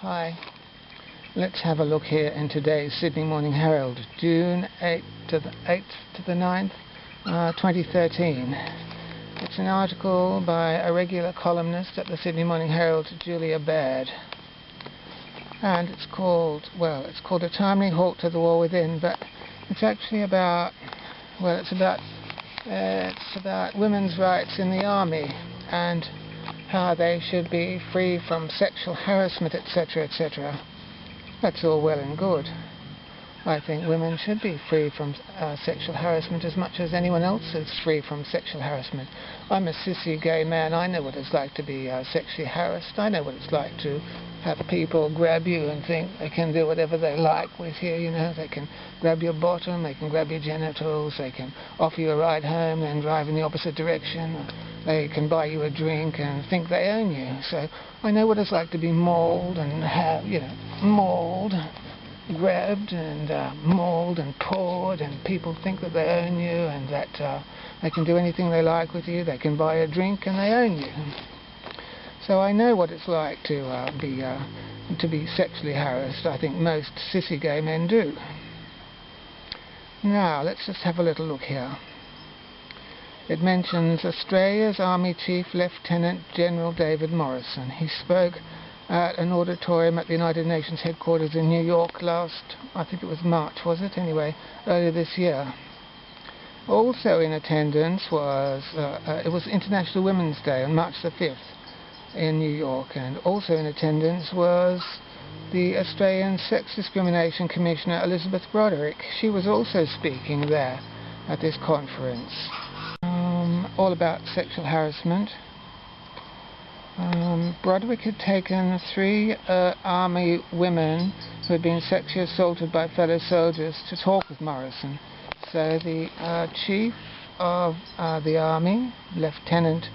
Hi. Let's have a look here in today's Sydney Morning Herald, June 8th to the 9th, 2013. It's an article by a regular columnist at the Sydney Morning Herald, Julia Baird. And it's called A Timely Halt to the War Within, but it's actually about, it's about women's rights in the army and how they should be free from sexual harassment, etc., etc. That's all well and good. I think women should be free from sexual harassment as much as anyone else is free from sexual harassment. I'm a sissy gay man. I know what it's like to be sexually harassed. I know what it's like to have people grab you and think they can do whatever they like with you. You know, they can grab your bottom, they can grab your genitals, they can offer you a ride home and drive in the opposite direction. They can buy you a drink and think they own you. So I know what it's like to be mauled and have, mauled, grabbed and mauled and pawed, and people think that they own you and that they can do anything they like with you. They can buy a drink and they own you. So I know what it's like to be sexually harassed. I think most sissy gay men do. Now let's just have a little look here. It mentions Australia's Army Chief Lieutenant General David Morrison. He spoke at an auditorium at the United Nations headquarters in New York last, I think it was March, was it? Anyway, earlier this year. Also in attendance was, it was International Women's Day on March the 5th in New York, and also in attendance was the Australian Sex Discrimination Commissioner Elizabeth Broderick. She was also speaking there at this conference. All about sexual harassment. Broderick had taken 3 army women who had been sexually assaulted by fellow soldiers to talk with Morrison. So the chief of the army, Lieutenant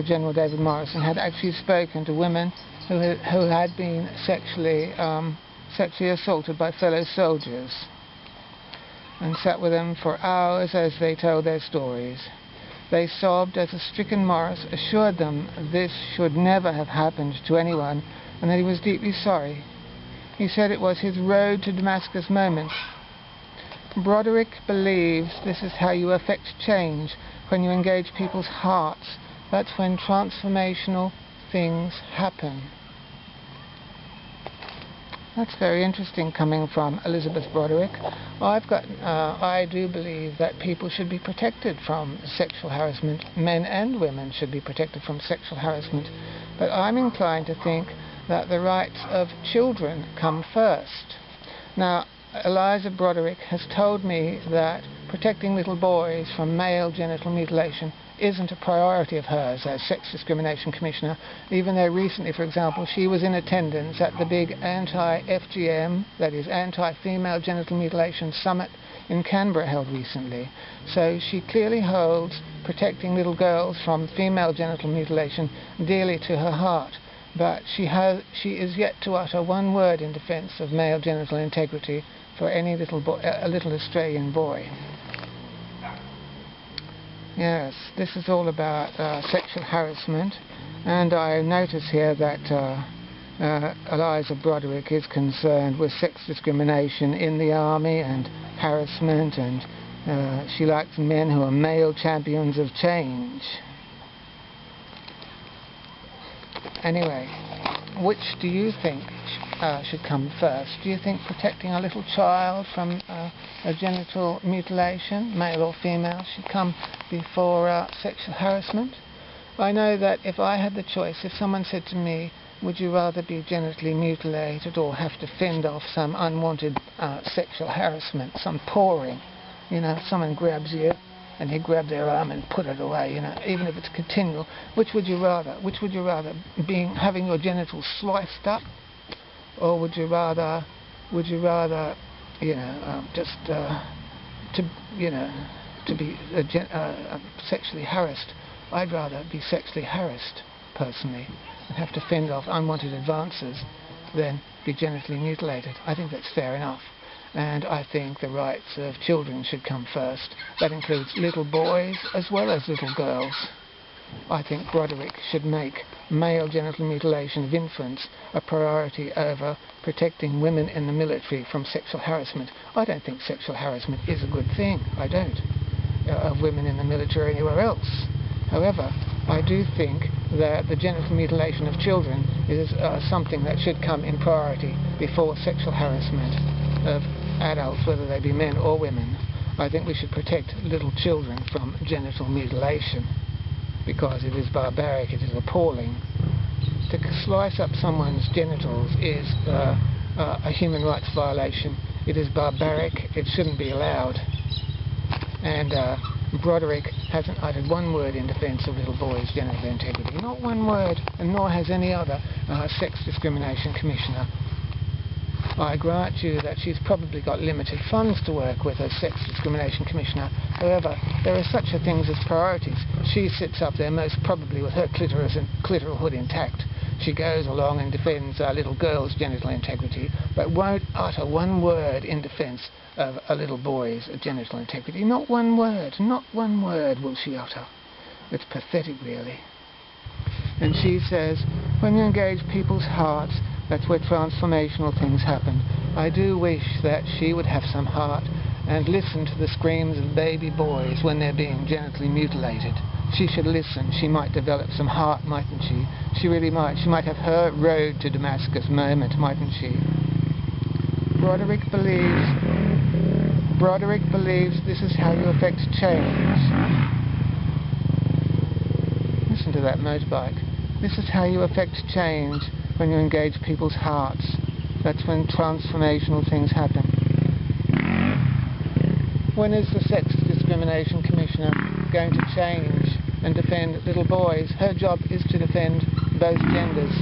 General David Morrison, had actually spoken to women who had been sexually assaulted by fellow soldiers, and sat with them for hours as they told their stories. They sobbed as a stricken Morris assured them this should never have happened to anyone, and that he was deeply sorry. He said it was his road to Damascus moment. Broderick believes this is how you affect change, when you engage people's hearts. That's when transformational things happen. That's very interesting coming from Elizabeth Broderick. I do believe that people should be protected from sexual harassment. Men and women should be protected from sexual harassment. But I'm inclined to think that the rights of children come first. Now, Eliza Broderick has told me that protecting little boys from male genital mutilation isn't a priority of hers as Sex Discrimination Commissioner, even though recently, for example, she was in attendance at the big anti-FGM, that is anti-female genital mutilation summit in Canberra held recently. So she clearly holds protecting little girls from female genital mutilation dearly to her heart, but she is yet to utter one word in defence of male genital integrity for any little Australian boy. Yes, this is all about sexual harassment, and I notice here that Eliza Broderick is concerned with sex discrimination in the army and harassment, and she likes men who are male champions of change. Anyway, which do you think should come first? Do you think protecting a little child from a genital mutilation, male or female, should come before sexual harassment? I know that if I had the choice, if someone said to me, would you rather be genitally mutilated or have to fend off some unwanted sexual harassment, some pawing, someone grabs you and he grabbed their arm and put it away, even if it's continual, which would you rather? Which would you rather, having your genitals sliced up, or would you rather to be sexually harassed? I'd rather be sexually harassed, personally, and have to fend off unwanted advances than be genitally mutilated. I think that's fair enough. And I think the rights of children should come first. That includes little boys as well as little girls. I think Broderick should make male genital mutilation of infants a priority over protecting women in the military from sexual harassment. I don't think sexual harassment is a good thing. I don't. Of women in the military or anywhere else. However, I do think that the genital mutilation of children is something that should come in priority before sexual harassment of adults, whether they be men or women. I think we should protect little children from genital mutilation because it is barbaric, it is appalling. To slice up someone's genitals is a human rights violation. It is barbaric, it shouldn't be allowed. And Broderick hasn't uttered one word in defence of little boys' genital integrity. Not one word, and nor has any other Sex Discrimination Commissioner. I grant you that she's probably got limited funds to work with as Sex Discrimination Commissioner. However, there are such a things as priorities. She sits up there most probably with her clitoris and clitoral hood intact. She goes along and defends little girls' genital integrity, but won't utter one word in defence of a little boy's genital integrity. Not one word will she utter. It's pathetic, really. And she says, when you engage people's hearts, that's where transformational things happen. I do wish that she would have some heart and listen to the screams of baby boys when they're being genitally mutilated. She should listen. She might develop some heart, mightn't she? She really might. She might have her road to Damascus moment, mightn't she? Broderick believes this is how you affect change. Listen to that motorbike. This is how you affect change when you engage people's hearts. That's when transformational things happen. When is the Sex Discrimination Commissioner going to change and defend little boys? Her job is to defend both genders.